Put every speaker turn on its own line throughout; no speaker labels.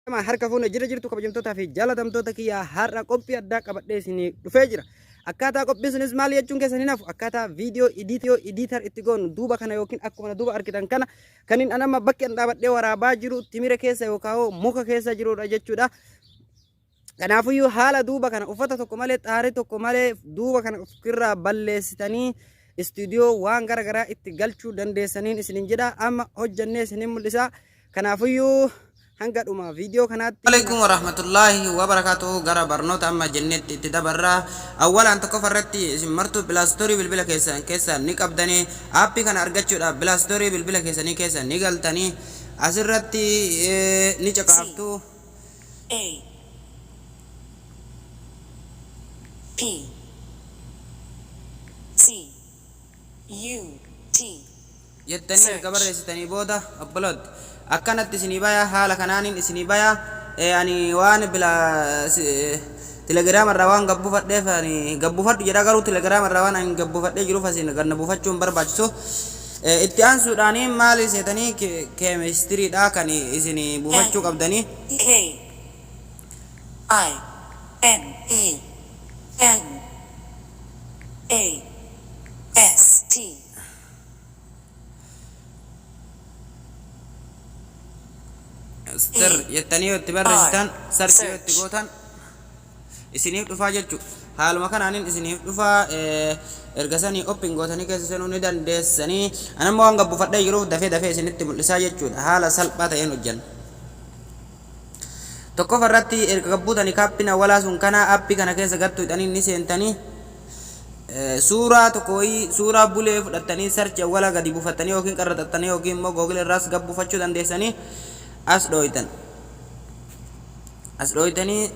Ma harka fuuna jirtu kabajamtoota fi jaalatamtoota kiyya har'a qophii addaa qabadhee isinii dhufee jira. Akkaataa qophiin sunis maal jechuun keessanii naaf akkaataa viidiyoo editor itti goonu duuba kana yookiin akkuma duuba argitan kana kan inni anama bakki dhaabadhee waraabaa jiru timira keessa yookaan muka keessa jirudha jechuudha. Kanaafiyyuu haala duuba kana uffata tokko malee xaarii tokko malee duuba kana ofirraa balleessitanii istuudiyoo waan garaagaraa itti galchuu dandeessaniin isinin jedha amma hojjannee isinin mul'isa. Kanaafiyyuu hanga dhuma viidiyoo kanaatti
Assalamualaikum warahmatullahi wabarakatuh. Gara barnoota amma jennetti itti dabarra. Awwalaan tokko farratti isin martuu Plaastorii bilbila keessan ni qabdanii aappii kana argachuudhaaf Plaastorii bilbila keessanii keessa ni galtanii asirratti ni caqaftu.
A P C U T
jettanii erga barreessitanii booda upload akkanatti isinii baya haala kanaanin isinii baya ani waan bila telegram irraa waan gabbufadheef ani gabbufadhu jedha garuu telegram irraa waan ani gabbufadhee jiruuf asin ganna buufachuun barbaachisu itti aansuudhaanii maal seetanii chemistry dha kan isinii buufachuu qabdanii
K I N E N A S T
sir jettanii itti barreessitan sarchi itti gootan isiniif dhufaa jechuudha. Haaluma kanaanin isiniif dhufaa erga sanii open gootanii keessa seenuu ni dandeessanii anammoo waan gabbufadhee jiruuf dafee isinitti mul'isaa jechuudha. Haala salphaa ta'een hojjanna. Tokkoffaa irratti erga gabbuutanii kaappina walaa sun kana aappii kana keessa gattu hidhanii ni seentanii suuraa tokko wayii suuraa bulee fudhattanii sarchi awwala gadi buufattanii yookiin qarraxattanii yookiin immoo googil irraas gabbufachuu dandeessanii as dhooytanii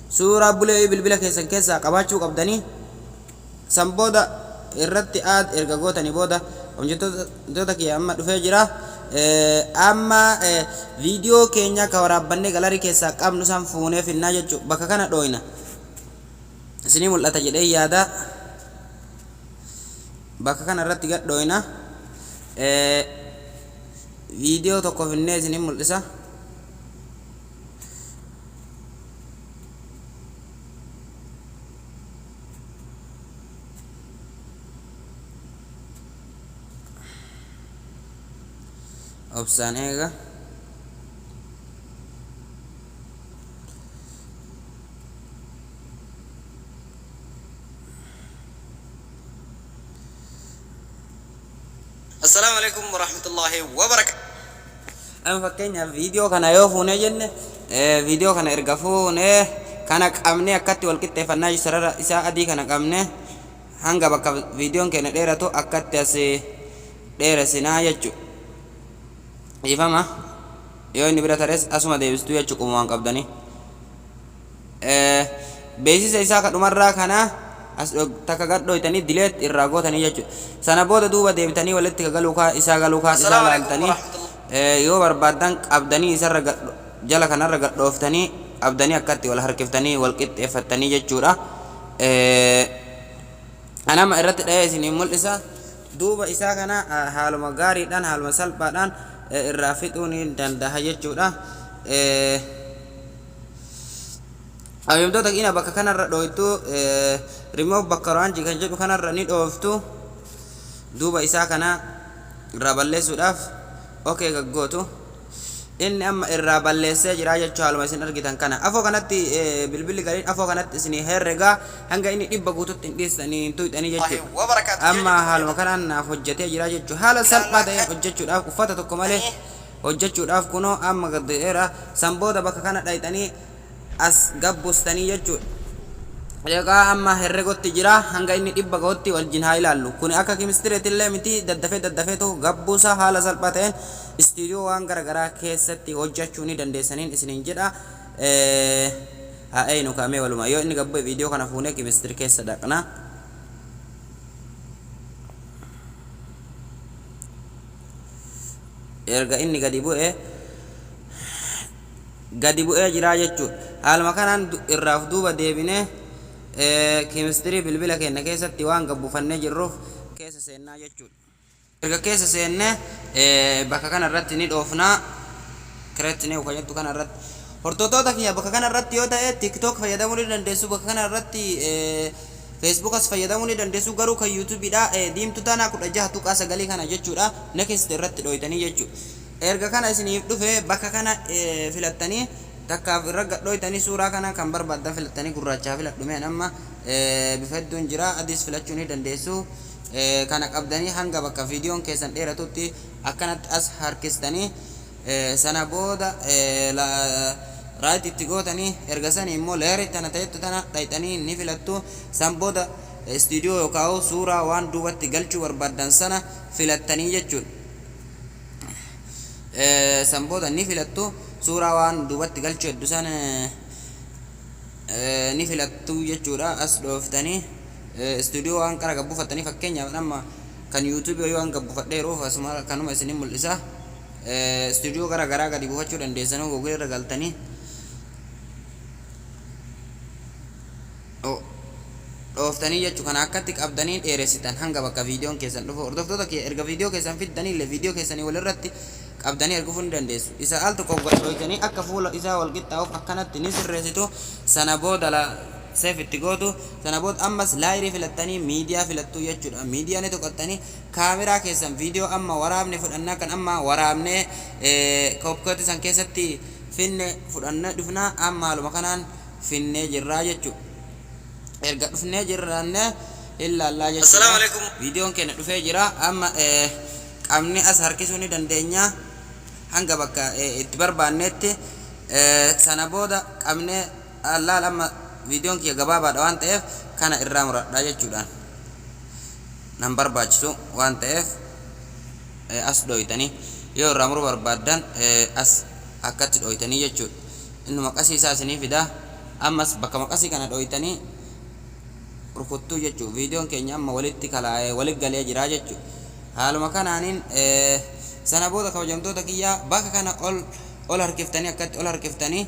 suuraa bulee bilbila keessan keessaa qabaachuu qabdanii san booda irratti aad erga gootanii booda hojjettoota kiyya amma dhufee jira. Amma viidiyoo keenya ka waraabbannee galarii keessaa qabnu san fuunee finnaa jechuudha. Bakka kana dhooyna isinii mul'ata jedhee yaada. Bakka kana irratti gad dhooyna viidiyoo tokko finnee isinii mul'isa. Obsaan eega Assalamualaikum warahmatullahi wabarakatuh. Amma fakkeenyaaf viidiyoo kana yoo fuunee jenne viidiyoo kana erga fuunee kana qabnee akkatti wal qixxeeffannaa sarara isaa adii kana qabnee hanga bakka viidiyoon keenya dheeratu akkatti as dheeressinaa jechuudha. Ifama yoo inni bira tares asuma deebistuu jechuudha qumaan qabdanii beeksisa isaa kadhumarraa kana as takka gadhooytanii dileet irraa gootanii jechuudha. Sana booda duuba deebitanii walitti galuu isaa laaltanii yoo barbaadan qabdanii isarra jala kanarra gadhooftanii qabdanii akkatti wal harkiftanii wal qixxeeffattanii jechuudha. Anama irratti dhahee isinii mul'isa duuba isaa kana haaluma gaariidhaan haaluma salphaadhaan irraa fixuu ni danda'a jechuudha. Ayyamtoota kina bakka kanarra dhooytu remove background kan jedhu kanarra ni dhooftu duuba isaa kana irraa balleessuudhaaf okay gaggootu inni amma irraa balleessee jira jechuudha. Haaluma isin argitan kana afoo kanatti bilbilli galiin afoo kanatti isin herregaa hanga inni dhibba guututti hin dhiistanii tuyxanii jechuudha. Amma haaluma kanaan naaf hojjetee jira jechuudha. Haala salphaa ta'een hojjechuudhaaf uffata tokko malee hojjechuudhaaf kunoo amma gaddeera san booda bakka kana dhayxanii as gabbustanii jechuudha. Egaa amma herregotti jira hanga inni dhibba gahutti wajjin haa ilaallu. Kun akka kimistireetillee miti daddafee gabbuusa haala salphaa ta'een istuudiyoo waan garaagaraa keessatti hojjechuu ni dandeessaniin isiniin jedha. Haa eeynu kaamee waluma yoo inni gabbue viidiyoo kana fuunee kimistiri keessa dhaqna. Erga inni gadi bu'ee jira jechuudha. Haaluma kanaan irraaf duuba deebinee chemistry bilbila keenya keessatti waan gabbufannee jirruuf keessa seennaa jechuudha. Erga keessa seenne bakka kana irratti ni dhoofnaa kireetti ni uffanyattu kana irratti hortoota kiyya bakka kana irratti yoo ta'e TikTok fayyadamuu ni dandeessu, bakka kana irratti Facebook as fayyadamuu ni dandeessu, garuu kan YouTube dha diimtu tana 16.9 kana jechuudha next irratti dhoytanii jechuudha. Erga kana isiniif dhufe bakka kana filattanii takkaaf irra dhoytanii suuraa kana kan barbaadan filattanii gurraachaa filadhume amma bifa hedduun jira adiis filachuu ni dandeessu. Kana qabdanii hanga bakka viidiyoon keessan dheeratutti akkanatti as harkistanii sana booda raayit itti gootanii erga sanii immoo leerii tana ta'ettu tana dhayxanii ni filattu. San booda istiidiyoo yookaan suuraa waan duubatti galchuu barbaadan sana filattanii jechuudha. San booda ni filattu suuraa waan duubatti galchuu hedduu sana ni filattu jechuudha. As dhooftanii istiidiyoo waan qara gabbuufattanii fakkeenyaaf amma kan YouTube yoo waan gabbuufadhee yeroo asuma kanuma isinin mul'isa. Istiidiyoo gara garaa gadi buufachuu dandeessanuu Google irra galtanii dhooftanii jechuu kana akkatti qabdanii dheeressitan hanga bakka viidiyoon keessan dhufu. Hordoftoota kee erga viidiyoo keessan fiddanii illee viidiyoo keessanii walirratti qabdanii ergufuu ni dandeessu. Isa al tokko godhanii akka fuula isaa wal qixxaa'uuf akkanatti ni sirreessitu. Sana booda seef itti gootu. Sana booda ammas laayirii filattanii miidiyaa filattu jechuudha. Miidiyaa ni toqottanii kaameraa keessan viidiyoo amma waraabne fudhannaa kan amma waraabnee koopkooti san keessatti finne fudhannee dhufnaa amma haaluma kanaan finnee jirraa jechuudha. Erga dhufnee jirranne ilaallaa jechuudha. Assalaamu alaykum. Viidiyoon keenya dhufee jira amma qabni as harkisuu ni dandeenya hanga bakka itti barbaannetti. Sana booda qabnee allaal amma viidiyoon kiyya gabaabaadha waan ta'eef kana irraa muradhaa jechuudha. Nan barbaachisu waan ta'eef as dhoytanii yoo irraa muruu barbaadan as akkatti dhoytanii jechuudha. Inni maqasii isaa isinii fida. Ammas bakka maqasii kana dhoytanii rukuttuu jechuudha. Viidiyoon keenya amma walitti kalaa'ee walitti galee jira jechuudha. Haaluma kanaaniin sana booda kabajamtoota kiyyaa bakka kana ol harkiftanii akkatti ol harkiftanii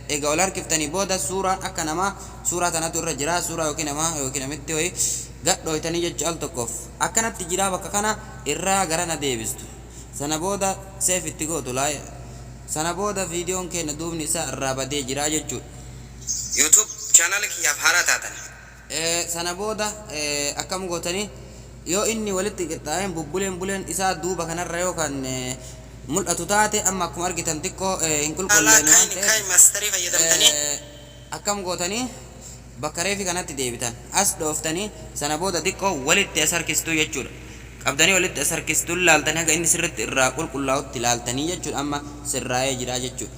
egaa ol harkiftanii booda suuraan akka namaa suuraa tanatu irra jira. Suuraa yookiin namaa yookiin namitti wayii gadhooytanii jechuudha al tokkoof akkanatti jira bakka kana irraa gara na deebistu. Sana booda seef itti gootu laayee. Sana booda viidiyoon keenya duubni isaa irraa badee jira jechuudha. YouTube channel kiyyaaf haaraa taatan. Sana booda akkam gootanii yoo inni walitti qixxaa'een buleen isaa duuba kanarra yookaan mul'atu taate amma akkuma argitan xiqqoo hin qulqulleenne waan ta'eef akkam gootanii bakka reefi kanatti deebitan as dhooftanii sana booda xiqqoo walitti as harkistuu jechuudha. Qabdanii walitti as harkistuu laaltanii haga inni sirriitti irraa qulqullaa'utti laaltanii jechuudha. Amma sirraa'ee jira jechuudha.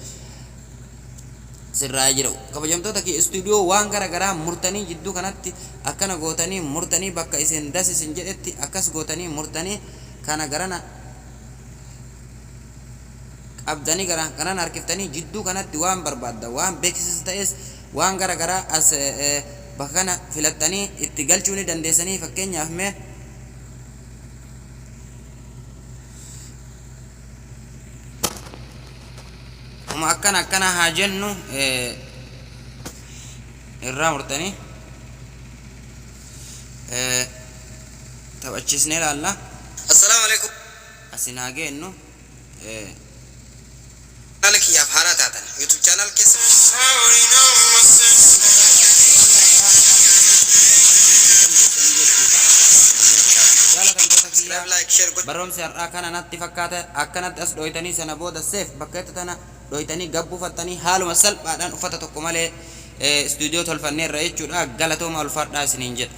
Sirraa'ee jira. Kabajamtoota kee istuudiyoo waan gara garaa murtanii jidduu kanatti akkana gootanii murtanii bakka isin dasisin jedhetti akkas gootanii murtanii kana garana qabdanii garaan harkiftanii jidduu kanatti waan barbaadda waan beeksisu ta'es waan gara garaa as bakka kana filattanii itti galchuu ni dandeessanii. Fakkeenyaaf mee akkana haa jennu irraa murtanii taphachiisnee ilaalla. Assalaamu alaykum. Asin haa geennu channel kiyyaaf haaraa taatan YouTube channel keessa barumsi har'aa kana natti fakkaata akkanatti as dhoytanii sana booda seef bakka itti tana dhoytanii gabbuufattanii haaluma salphaadhaan uffata tokko malee istuudiyoo tolfanneerra jechuudha. Galatooma ulfaadhaa isiniin jedha.